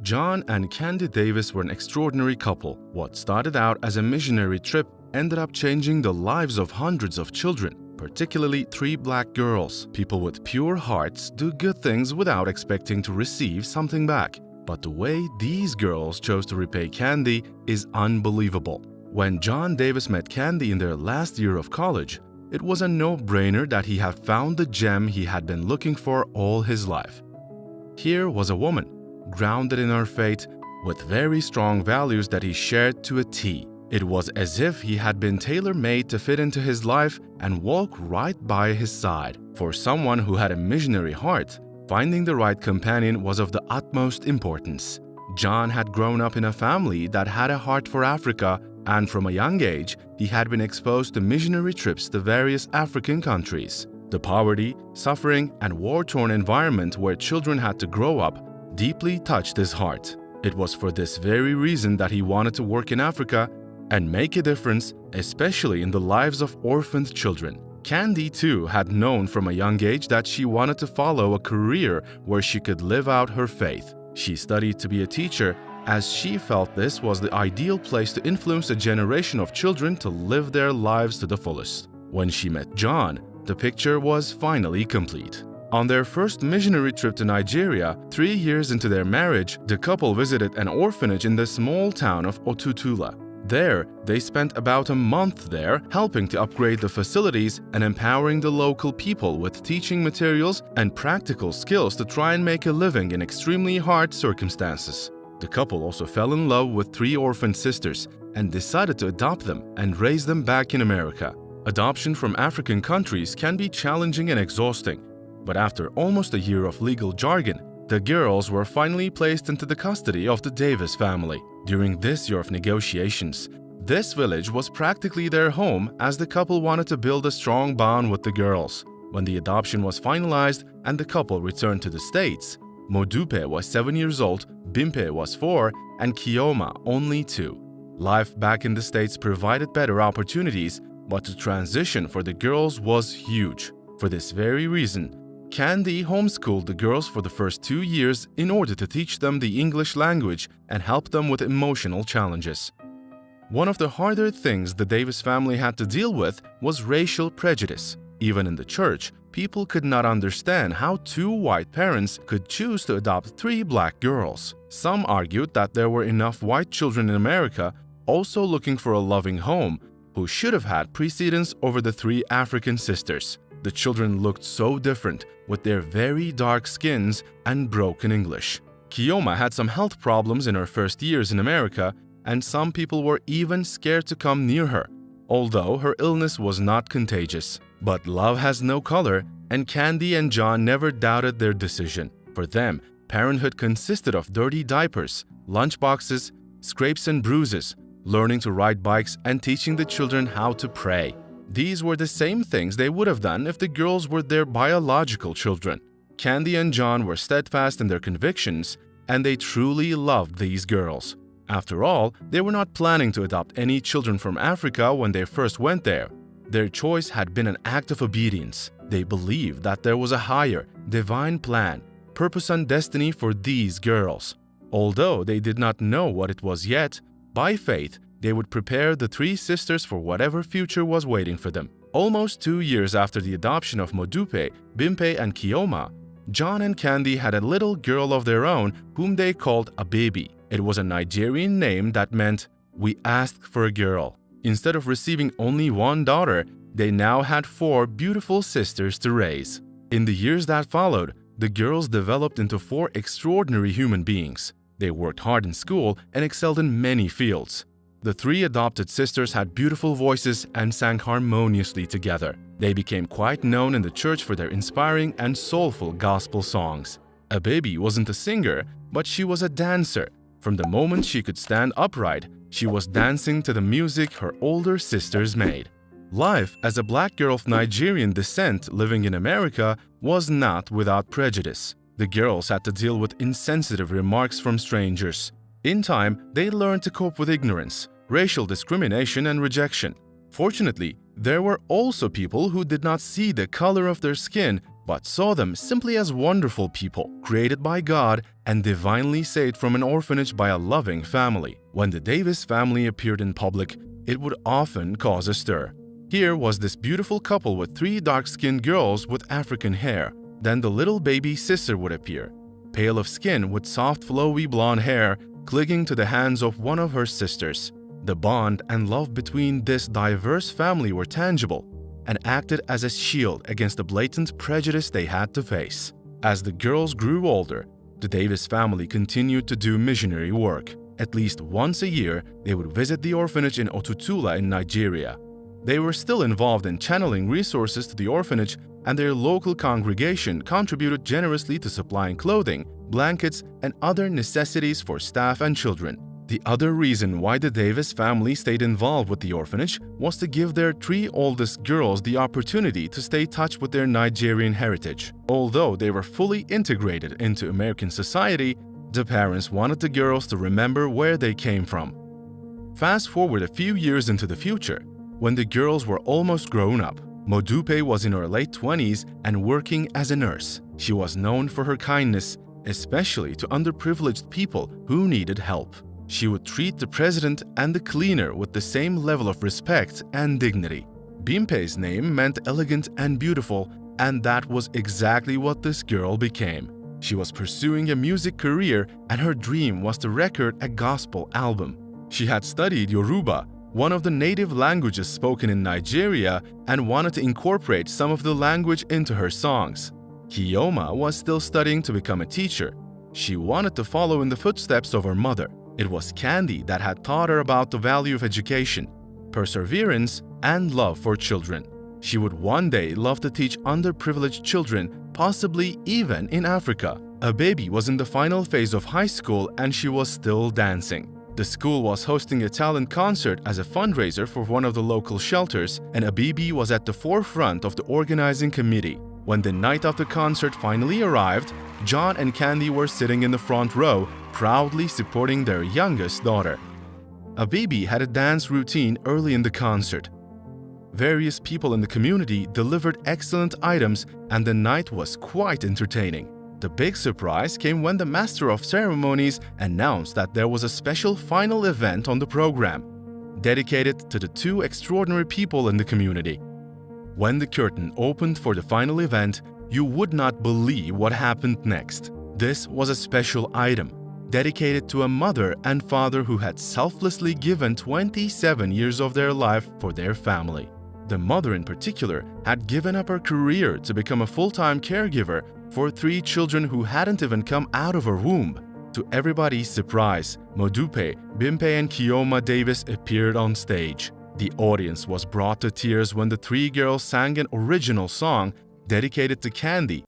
John and Candy Davis were an extraordinary couple. What started out as a missionary trip ended up changing the lives of hundreds of children, particularly 3 black girls. People with pure hearts do good things without expecting to receive something back. But the way these girls chose to repay Candy is unbelievable. When John Davis met Candy in their last year of college, it was a no-brainer that he had found the gem he had been looking for all his life. Here was a woman, grounded in her faith, with very strong values that he shared to a T. It was as if he had been tailor-made to fit into his life and walk right by his side. For someone who had a missionary heart, finding the right companion was of the utmost importance. John had grown up in a family that had a heart for Africa, and from a young age, he had been exposed to missionary trips to various African countries. The poverty, suffering, and war-torn environment where children had to grow up deeply touched his heart. It was for this very reason that he wanted to work in Africa and make a difference, especially in the lives of orphaned children. Candy, too, had known from a young age that she wanted to follow a career where she could live out her faith. She studied to be a teacher, as she felt this was the ideal place to influence a generation of children to live their lives to the fullest. When she met John, the picture was finally complete. On their first missionary trip to Nigeria, 3 years into their marriage, the couple visited an orphanage in the small town of Otutula. There, they spent about a month there helping to upgrade the facilities and empowering the local people with teaching materials and practical skills to try and make a living in extremely hard circumstances. The couple also fell in love with 3 orphan sisters and decided to adopt them and raise them back in America. Adoption from African countries can be challenging and exhausting, but after almost a year of legal jargon, the girls were finally placed into the custody of the Davis family. During this year of negotiations, this village was practically their home as the couple wanted to build a strong bond with the girls. When the adoption was finalized and the couple returned to the States, Modupe was 7 years old, Bimpe was 4, and Kioma only 2. Life back in the States provided better opportunities, but the transition for the girls was huge. For this very reason, Candy homeschooled the girls for the first 2 years in order to teach them the English language and help them with emotional challenges. One of the harder things the Davis family had to deal with was racial prejudice. Even in the church, people could not understand how 2 white parents could choose to adopt 3 black girls. Some argued that there were enough white children in America also looking for a loving home who should have had precedence over the 3 African sisters. The children looked so different with their very dark skins and broken English. Kioma had some health problems in her first years in America, and some people were even scared to come near her, although her illness was not contagious. But love has no color, and Candy and John never doubted their decision. For them, parenthood consisted of dirty diapers, lunchboxes, scrapes and bruises, learning to ride bikes, and teaching the children how to pray. These were the same things they would have done if the girls were their biological children. Candy and John were steadfast in their convictions, and they truly loved these girls. After all, they were not planning to adopt any children from Africa when they first went there. Their choice had been an act of obedience. They believed that there was a higher, divine plan, purpose and destiny for these girls. Although they did not know what it was yet, by faith, they would prepare the 3 sisters for whatever future was waiting for them. Almost 2 years after the adoption of Modupe, Bimpe, and Kioma, John and Candy had a little girl of their own whom they called a baby. It was a Nigerian name that meant, "We asked for a girl." Instead of receiving only 1 daughter, they now had 4 beautiful sisters to raise. In the years that followed, the girls developed into 4 extraordinary human beings. They worked hard in school and excelled in many fields. The 3 adopted sisters had beautiful voices and sang harmoniously together. They became quite known in the church for their inspiring and soulful gospel songs. A baby wasn't a singer, but she was a dancer. From the moment she could stand upright, she was dancing to the music her older sisters made. Life as a black girl of Nigerian descent living in America was not without prejudice. The girls had to deal with insensitive remarks from strangers. In time, they learned to cope with ignorance, racial discrimination, and rejection. Fortunately, there were also people who did not see the color of their skin but saw them simply as wonderful people, created by God and divinely saved from an orphanage by a loving family. When the Davis family appeared in public, it would often cause a stir. Here was this beautiful couple with 3 dark-skinned girls with African hair. Then the little baby sister would appear, pale of skin with soft flowy blonde hair, clinging to the hands of one of her sisters. The bond and love between this diverse family were tangible and acted as a shield against the blatant prejudice they had to face. As the girls grew older, the Davis family continued to do missionary work. At least once a year, they would visit the orphanage in Otutula in Nigeria. They were still involved in channeling resources to the orphanage, and their local congregation contributed generously to supplying clothing, blankets, and other necessities for staff and children. The other reason why the Davis family stayed involved with the orphanage was to give their 3 oldest girls the opportunity to stay in touch with their Nigerian heritage. Although they were fully integrated into American society, the parents wanted the girls to remember where they came from. Fast forward a few years into the future, when the girls were almost grown up. Modupe was in her late 20s and working as a nurse. She was known for her kindness, especially to underprivileged people who needed help. She would treat the president and the cleaner with the same level of respect and dignity. Bimpe's name meant elegant and beautiful, and that was exactly what this girl became. She was pursuing a music career, and her dream was to record a gospel album. She had studied Yoruba, one of the native languages spoken in Nigeria, and wanted to incorporate some of the language into her songs. Kiyoma was still studying to become a teacher. She wanted to follow in the footsteps of her mother. It was Candy that had taught her about the value of education, perseverance, and love for children. She would one day love to teach underprivileged children, possibly even in Africa. A baby was in the final phase of high school and she was still dancing. The school was hosting a talent concert as a fundraiser for one of the local shelters, and Abibi was at the forefront of the organizing committee. When the night of the concert finally arrived, John and Candy were sitting in the front row, proudly supporting their youngest daughter. Abibi had a dance routine early in the concert. Various people in the community delivered excellent items, and the night was quite entertaining. The big surprise came when the Master of Ceremonies announced that there was a special final event on the program, dedicated to the 2 extraordinary people in the community. When the curtain opened for the final event, you would not believe what happened next. This was a special item, dedicated to a mother and father who had selflessly given 27 years of their life for their family. The mother in particular had given up her career to become a full-time caregiver for 3 children who hadn't even come out of her womb. To everybody's surprise, Modupe, Bimpe, and Kiyoma Davis appeared on stage. The audience was brought to tears when the 3 girls sang an original song dedicated to Candy.